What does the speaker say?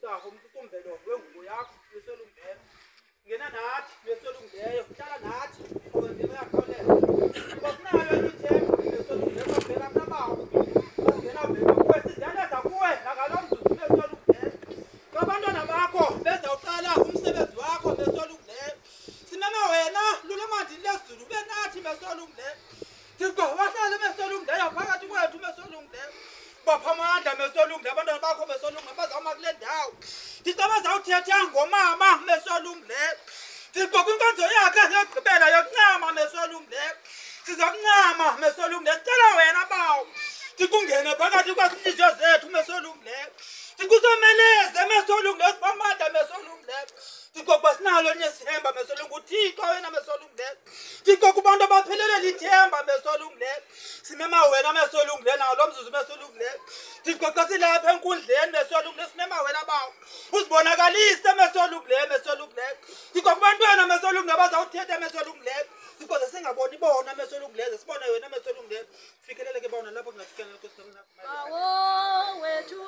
umtaho umcucumbelo wengubo yakho mesolungeyo. Ngena nathi mesolungeyo, hlala nathi ngoba ndime yakhawuleza. Ngokunayo ithemba mesolungeyo bavela nabawo. Bangena vela kuwe siziyaleza kuwe nakalomzuzu mesolungeyo. Abantwana bakho bezawuqala umsebenzi wakho mesolungeyo. Simema wena lulemandini lezulu benathi mesolungeyo. Thixo wahlala mesolungeyo phakathi kwethu mesolungeyo. Bapha amandla mesolungeyo abantwana bakho mesolungeyo bazawuma kule ndawo. Thixo bazawuthetha ngomama mesolungeyo. Thixo kwinkonzo yakhe yokugqibela yokuncama mesolungeyo. Sizokuncama mesolungeyo sicela wena bawo. Thixo ungene phakathi kwezinhliziyo zethu mesolungeyo. Thixo usomeleze mesolungeyo siphamandla mesolungeyo. Thixo kwasinalo nesihemba mesolungeyo uThixo wena mesolungeyo. Thixo kubantu abaphelele lithemba mesolungeyo. Simema wena mesolungeyo nawo lo mzuzu mesolungeyo. Thixo xa silapha enkundleni mesolungeyo simema wena bawo. Usibonakalise mesolungeyo mesolungeyo. Thixo kubantwana mesolungeyo bazawuthetha mesolungeyo. Thixo sesingaboni bona mesolungeyo sibone wena mesolungeyo. Fikelele ke bona lapho kungafikela lokho Awo wethu